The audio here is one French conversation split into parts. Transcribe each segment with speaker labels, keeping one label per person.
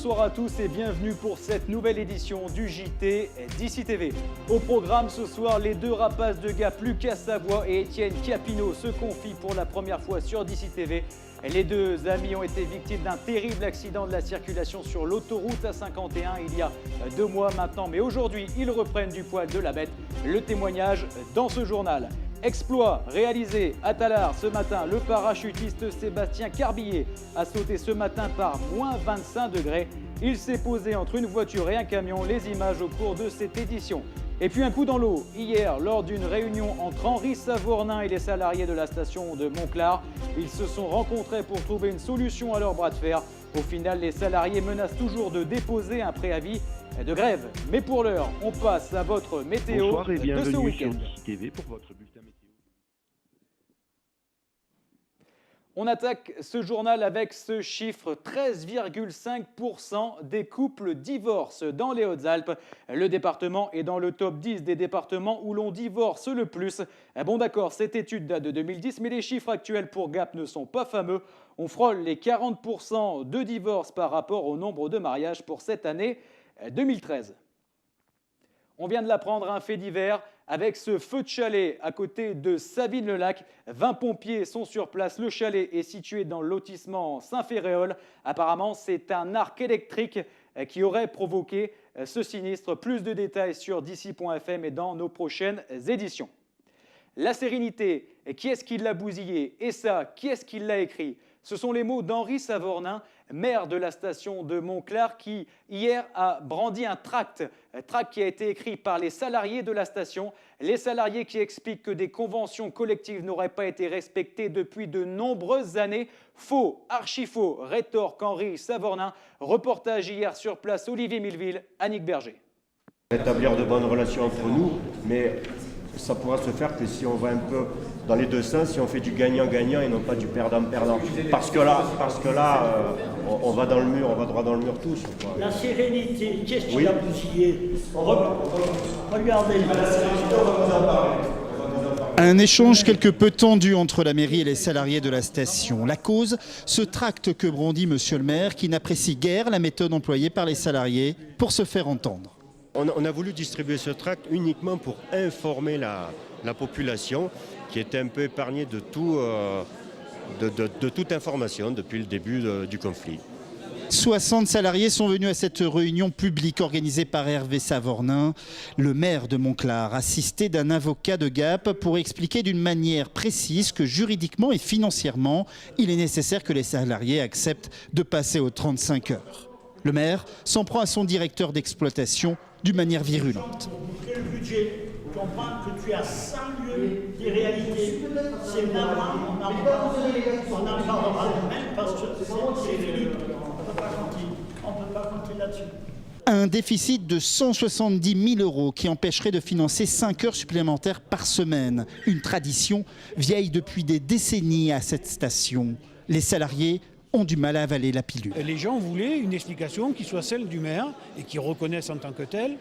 Speaker 1: bonsoir à tous et bienvenue pour cette nouvelle édition du JT d'ici TV. Au programme ce soir, les deux rapaces de Gap, Lucas Savoie et Étienne Capineau, se confient pour la première fois sur d'ici TV. Les deux amis ont été victimes d'un terrible accident de la circulation sur l'autoroute A51 il y a 2 mois maintenant. Mais aujourd'hui, ils reprennent du poil de la bête. Le témoignage dans ce journal. Exploit réalisé à Tallard ce matin, le parachutiste Sébastien Carbillet a sauté ce matin par moins 25 degrés. Il s'est posé entre une voiture et un camion, les images au cours de cette édition. Et puis un coup dans l'eau, hier, lors d'une réunion entre Henri Savournin et les salariés de la station de Monclar. Ils se sont rencontrés pour trouver une solution à leur bras de fer. Au final, les salariés menacent toujours de déposer un préavis de grève. Mais pour l'heure, on passe à votre météo.
Speaker 2: Bonsoir et
Speaker 1: de ce
Speaker 2: bienvenue
Speaker 1: week-end.
Speaker 2: sur d'ici TV pour votre bulletin météo.
Speaker 1: On attaque ce journal avec ce chiffre, 13,5% des couples divorcent dans les Hautes-Alpes. Le département est dans le top 10 des départements où l'on divorce le plus. Bon d'accord, cette étude date de 2010, mais les chiffres actuels pour Gap ne sont pas fameux. On frôle les 40% de divorces par rapport au nombre de mariages pour cette année 2013. On vient de l'apprendre, un fait divers avec ce feu de chalet à côté de Savines-le-Lac. 20 pompiers sont sur place. Le chalet est situé dans le lotissement Saint-Ferréol. Apparemment, c'est un arc électrique qui aurait provoqué ce sinistre. Plus de détails sur d'ici.fm et dans nos prochaines éditions. La sérénité, qui est-ce qui l'a bousillé? Et ça, qui est-ce qui l'a écrit? Ce sont les mots d'Henri Savournin, maire de la station de Monclar, qui hier a brandi un tract qui a été écrit par les salariés de la station. Les salariés qui expliquent que des conventions collectives n'auraient pas été respectées depuis de nombreuses années. Faux, archi-faux, rétorque Henri Savournin. Reportage hier sur place, Olivier Milleville, Annick Berger.
Speaker 3: Établir de bonnes relations entre nous, mais ça pourra se faire que si on va un peu dans les deux sens, si on fait du gagnant-gagnant et non pas du perdant-perdant. Parce que là, on va dans le mur, on va droit dans le mur tous. Quoi.
Speaker 4: La sérénité, qu'est-ce qui l'a bousillé? Regardez.
Speaker 5: Un échange quelque peu tendu entre la mairie et les salariés de la station. La cause, ce tract que brandit monsieur le maire qui n'apprécie guère la méthode employée par les salariés pour se faire entendre.
Speaker 3: On a voulu distribuer ce tract uniquement pour informer la population qui était un peu épargnée de toute information depuis le début du conflit.
Speaker 5: 60 salariés sont venus à cette réunion publique organisée par Hervé Savournin, le maire de Monclar, assisté d'un avocat de Gap pour expliquer d'une manière précise que juridiquement et financièrement, il est nécessaire que les salariés acceptent de passer aux 35 heures. Le maire s'en prend à son directeur d'exploitation d'une manière virulente.
Speaker 4: Le budget, tu comprends que tu as 100 lieux des réalités. C'est navrant, on en parlera demain parce que c'est fini. On ne peut pas compter là-dessus.
Speaker 5: Un déficit de 170 000 € qui empêcherait de financer 5 heures supplémentaires par semaine. Une tradition vieille depuis des décennies à cette station. Les salariés ont du mal à avaler la pilule.
Speaker 6: Les gens voulaient une explication qui soit celle du maire et qui reconnaissent en tant que telle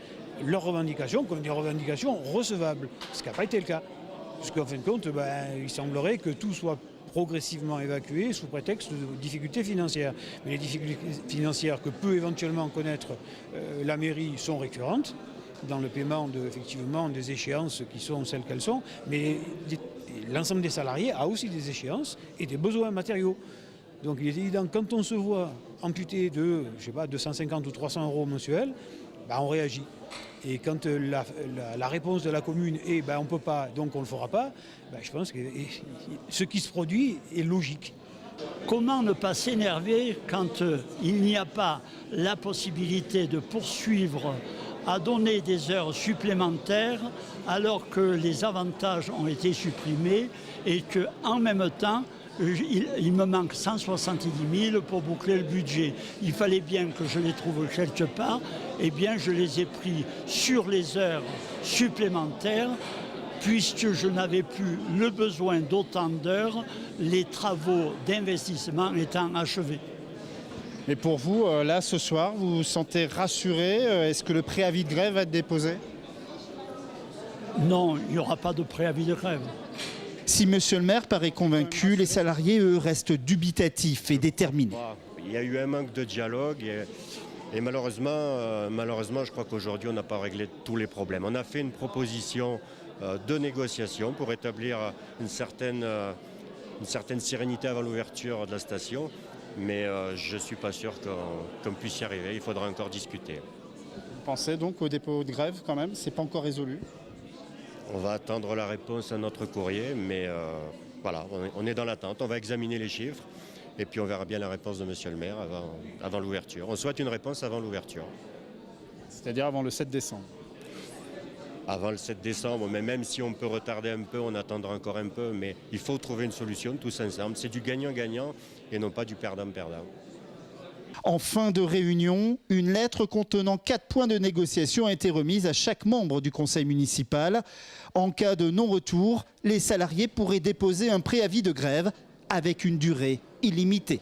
Speaker 6: leurs revendications comme des revendications recevables, ce qui n'a pas été le cas. Parce qu'en fin de compte, il semblerait que tout soit progressivement évacué sous prétexte de difficultés financières. Mais les difficultés financières que peut éventuellement connaître la mairie sont récurrentes dans le paiement effectivement des échéances qui sont celles qu'elles sont, mais l'ensemble des salariés a aussi des échéances et des besoins matériaux. Donc il est évident que quand on se voit amputé de, 250 ou 300 € mensuels, on réagit. Et quand la réponse de la commune est on ne peut pas, donc on ne le fera pas, je pense que ce qui se produit est logique.
Speaker 4: Comment ne pas s'énerver quand il n'y a pas la possibilité de poursuivre à donner des heures supplémentaires alors que les avantages ont été supprimés et qu'en même temps, il me manque 170 000 pour boucler le budget. Il fallait bien que je les trouve quelque part. Eh bien, je les ai pris sur les heures supplémentaires puisque je n'avais plus le besoin d'autant d'heures, les travaux d'investissement étant achevés.
Speaker 5: Et pour vous, là, ce soir, vous vous sentez rassuré? Est-ce que le préavis de grève va être déposé?
Speaker 4: Non, il n'y aura pas de préavis de grève.
Speaker 5: Si monsieur le maire paraît convaincu, les salariés, eux, restent dubitatifs et déterminés.
Speaker 3: Il y a eu un manque de dialogue Et malheureusement, je crois qu'aujourd'hui, on n'a pas réglé tous les problèmes. On a fait une proposition de négociation pour établir une certaine sérénité avant l'ouverture de la station, mais je ne suis pas sûr qu'on puisse y arriver. Il faudra encore discuter.
Speaker 5: Vous pensez donc au dépôt de grève quand même? C'est pas encore résolu?
Speaker 3: On va attendre la réponse à notre courrier, mais voilà, on est dans l'attente. On va examiner les chiffres et puis on verra bien la réponse de Monsieur le maire avant l'ouverture. On souhaite une réponse avant l'ouverture.
Speaker 5: C'est-à-dire avant le 7 décembre.
Speaker 3: Avant le 7 décembre, mais même si on peut retarder un peu, on attendra encore un peu, mais il faut trouver une solution tous ensemble. C'est du gagnant-gagnant et non pas du perdant-perdant.
Speaker 5: En fin de réunion, une lettre contenant 4 points de négociation a été remise à chaque membre du conseil municipal. En cas de non-retour, les salariés pourraient déposer un préavis de grève avec une durée illimitée.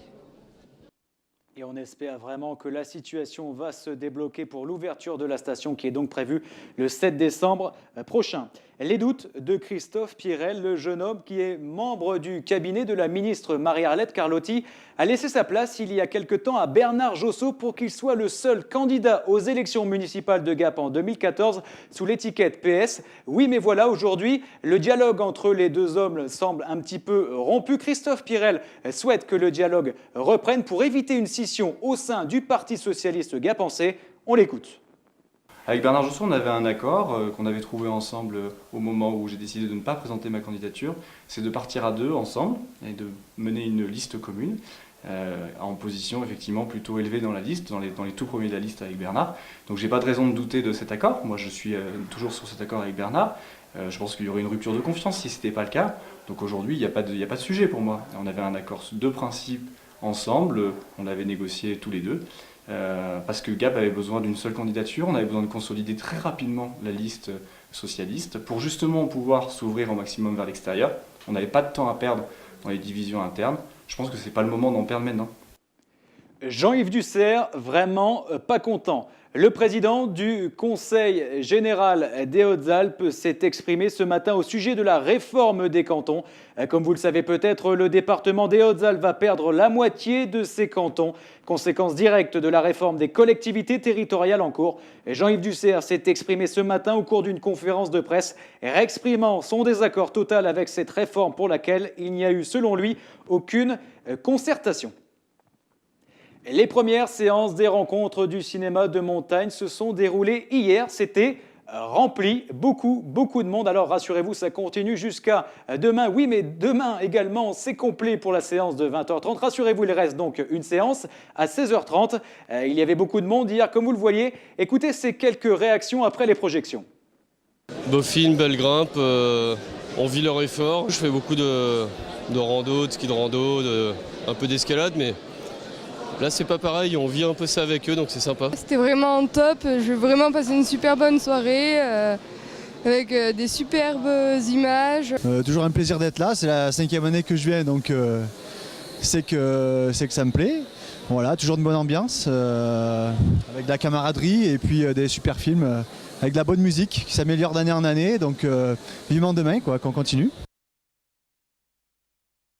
Speaker 1: Et on espère vraiment que la situation va se débloquer pour l'ouverture de la station qui est donc prévue le 7 décembre prochain. Les doutes de Christophe Pirel, le jeune homme qui est membre du cabinet de la ministre Marie-Arlette Carlotti, a laissé sa place il y a quelque temps à Bernard Josso pour qu'il soit le seul candidat aux élections municipales de Gap en 2014 sous l'étiquette PS. Oui, mais voilà, aujourd'hui, le dialogue entre les deux hommes semble un petit peu rompu. Christophe Pirel souhaite que le dialogue reprenne pour éviter une scission au sein du Parti socialiste gapençais. On l'écoute.
Speaker 7: Avec Bernard Josso, on avait un accord qu'on avait trouvé ensemble au moment où j'ai décidé de ne pas présenter ma candidature. C'est de partir à deux ensemble et de mener une liste commune en position effectivement plutôt élevée dans la liste, dans les tout premiers de la liste avec Bernard. Donc j'ai pas de raison de douter de cet accord. Moi je suis toujours sur cet accord avec Bernard. Je pense qu'il y aurait une rupture de confiance si ce n'était pas le cas. Donc aujourd'hui il n'y a pas de sujet pour moi. On avait un accord de principe ensemble, on l'avait négocié tous les deux. Parce que Gap avait besoin d'une seule candidature, on avait besoin de consolider très rapidement la liste socialiste pour justement pouvoir s'ouvrir au maximum vers l'extérieur. On n'avait pas de temps à perdre dans les divisions internes. Je pense que ce n'est pas le moment d'en perdre maintenant.
Speaker 1: Jean-Yves Dussert, vraiment pas content. Le président du Conseil général des Hautes-Alpes s'est exprimé ce matin au sujet de la réforme des cantons. Comme vous le savez peut-être, le département des Hautes-Alpes va perdre la moitié de ses cantons, conséquence directe de la réforme des collectivités territoriales en cours. Jean-Yves Dussert s'est exprimé ce matin au cours d'une conférence de presse, exprimant son désaccord total avec cette réforme pour laquelle il n'y a eu, selon lui, aucune concertation. Les premières séances des rencontres du cinéma de montagne se sont déroulées hier. C'était rempli, beaucoup de monde. Alors rassurez-vous, ça continue jusqu'à demain. Oui, mais demain également, c'est complet pour la séance de 20h30. Rassurez-vous, il reste donc une séance à 16h30. Il y avait beaucoup de monde hier, comme vous le voyez. Écoutez ces quelques réactions après les projections.
Speaker 8: Beau film, belle grimpe, on vit leur effort. Je fais beaucoup de rando, de ski de rando, un peu d'escalade, mais là c'est pas pareil, on vit un peu ça avec eux, donc c'est sympa.
Speaker 9: C'était vraiment top, je vais vraiment passer une super bonne soirée avec des superbes images.
Speaker 10: Toujours un plaisir d'être là, c'est la 5e année que je viens, donc c'est que ça me plaît. Voilà, toujours une bonne ambiance, avec de la camaraderie et puis des super films, avec de la bonne musique qui s'améliore d'année en année, donc vivement demain qu'on continue.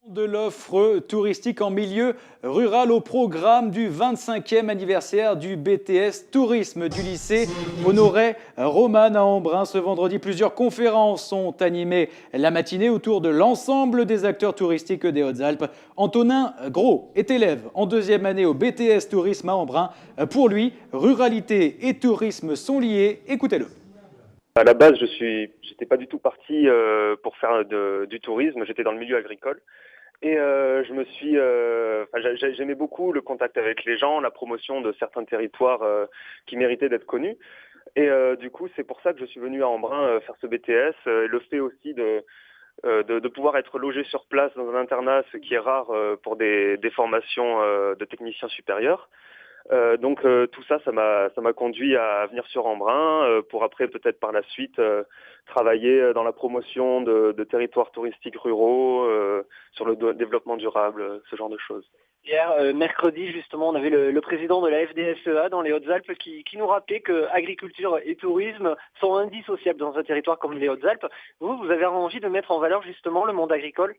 Speaker 1: De l'offre touristique en milieu rural au programme du 25e anniversaire du BTS Tourisme du lycée Honoré Roman à Embrun. Ce vendredi, plusieurs conférences sont animées la matinée autour de l'ensemble des acteurs touristiques des Hautes-Alpes. Antonin Gros est élève en 2e année au BTS Tourisme à Embrun. Pour lui, ruralité et tourisme sont liés. Écoutez-le.
Speaker 11: À la base, j'étais pas du tout parti pour faire du tourisme. J'étais dans le milieu agricole. Et j'aimais beaucoup le contact avec les gens, la promotion de certains territoires qui méritaient d'être connus. Et du coup, c'est pour ça que je suis venu à Embrun faire ce BTS. Le fait aussi de pouvoir être logé sur place dans un internat, ce qui est rare pour des formations de techniciens supérieurs. Donc tout ça, ça m'a conduit à venir sur Embrun pour après peut-être par la suite travailler dans la promotion de territoires touristiques ruraux, sur le développement durable, ce genre de choses.
Speaker 12: Hier, mercredi, justement, on avait le président de la FDSEA dans les Hautes-Alpes qui nous rappelait que agriculture et tourisme sont indissociables dans un territoire comme les Hautes-Alpes. Vous avez envie de mettre en valeur justement le monde agricole ?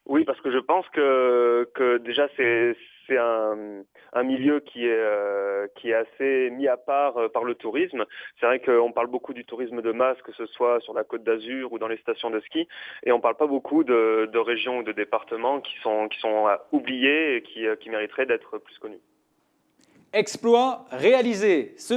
Speaker 11: Oui, parce que je pense que déjà c'est un milieu qui est assez mis à part par le tourisme. C'est vrai qu'on parle beaucoup du tourisme de masse, que ce soit sur la Côte d'Azur ou dans les stations de ski, et on parle pas beaucoup de régions ou de départements qui sont oubliés et qui mériteraient d'être plus connus.
Speaker 1: Exploit réalisé. Ce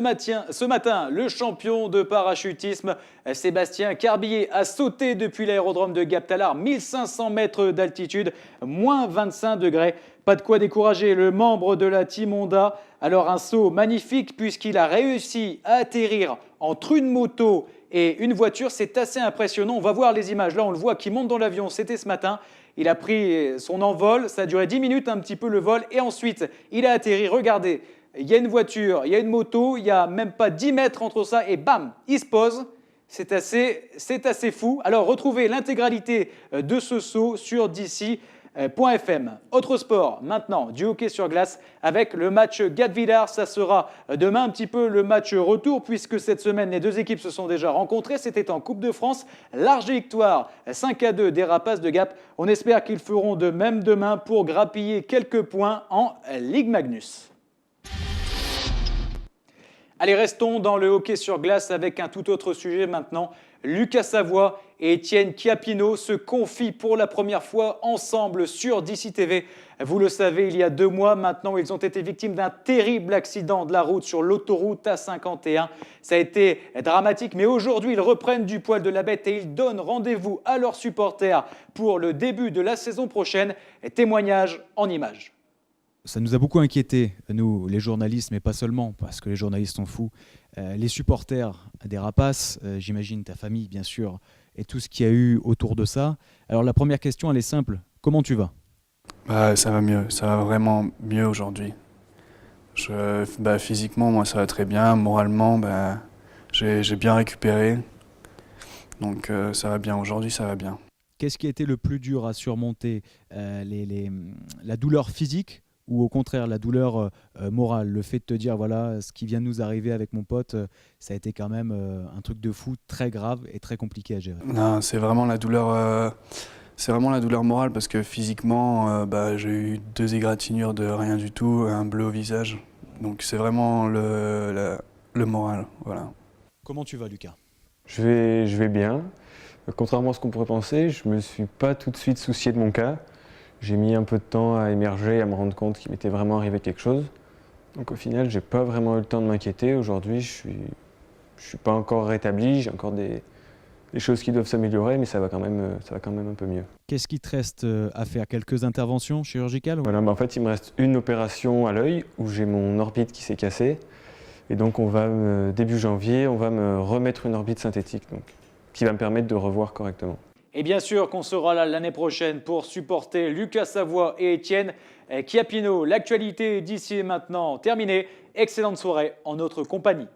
Speaker 1: matin, le champion de parachutisme, Sébastien Carbillet, a sauté depuis l'aérodrome de Gap-Talard, 1500 mètres d'altitude, moins 25 degrés. Pas de quoi décourager le membre de la Team Honda. Alors un saut magnifique puisqu'il a réussi à atterrir entre une moto et une voiture. C'est assez impressionnant. On va voir les images. Là, on le voit qui monte dans l'avion. C'était ce matin. Il a pris son envol. Ça a duré 10 minutes, un petit peu le vol. Et ensuite, il a atterri. Regardez. Il y a une voiture, il y a une moto, il n'y a même pas 10 mètres entre ça et bam, il se pose. C'est assez fou. Alors retrouvez l'intégralité de ce saut sur d'ici.fm. Autre sport, maintenant, du hockey sur glace avec le match Gap-Villars. Ça sera demain un petit peu le match retour puisque cette semaine, les deux équipes se sont déjà rencontrées. C'était en Coupe de France. Large victoire, 5-2 des Rapaces de Gap. On espère qu'ils feront de même demain pour grappiller quelques points en Ligue Magnus. Allez, restons dans le hockey sur glace avec un tout autre sujet maintenant. Lucas Savoie et Étienne Chiappino se confient pour la première fois ensemble sur DC TV. Vous le savez, il y a 2 mois maintenant, ils ont été victimes d'un terrible accident de la route sur l'autoroute A51. Ça a été dramatique, mais aujourd'hui, ils reprennent du poil de la bête et ils donnent rendez-vous à leurs supporters pour le début de la saison prochaine. Témoignage en images.
Speaker 13: Ça nous a beaucoup inquiétés, nous, les journalistes, mais pas seulement, parce que les journalistes sont fous. Les supporters des Rapaces, j'imagine ta famille, bien sûr, et tout ce qu'il y a eu autour de ça. Alors la première question, elle est simple. Comment tu vas ?
Speaker 14: Ça va mieux, ça va vraiment mieux aujourd'hui. Physiquement, moi, ça va très bien. Moralement, j'ai bien récupéré. Donc ça va bien, aujourd'hui, ça va bien.
Speaker 13: Qu'est-ce qui a été le plus dur à surmonter ? La douleur physique ou au contraire la douleur morale, le fait de te dire voilà ce qui vient de nous arriver avec mon pote, ça a été quand même un truc de fou, très grave et très compliqué à gérer.
Speaker 14: Non, c'est vraiment la douleur morale parce que physiquement j'ai eu 2 égratignures de rien du tout, un bleu au visage, donc c'est vraiment le moral, voilà.
Speaker 13: Comment tu vas, Lucas ?
Speaker 15: Je vais bien. Contrairement à ce qu'on pourrait penser, je ne me suis pas tout de suite soucié de mon cas. J'ai mis un peu de temps à émerger, à me rendre compte qu'il m'était vraiment arrivé quelque chose. Donc au final, j'ai pas vraiment eu le temps de m'inquiéter. Aujourd'hui, je suis pas encore rétabli, j'ai encore des choses qui doivent s'améliorer, mais ça va quand même un peu mieux.
Speaker 13: Qu'est-ce qui te reste à faire ? Quelques interventions chirurgicales ?
Speaker 15: Voilà, en fait, il me reste une opération à l'œil où j'ai mon orbite qui s'est cassée. Et donc début janvier, on va me remettre une orbite synthétique, qui va me permettre de revoir correctement.
Speaker 1: Et bien sûr qu'on sera là l'année prochaine pour supporter Lucas Savoie et Étienne Chiappino. L'actualité d'ici et maintenant terminée. Excellente soirée en notre compagnie.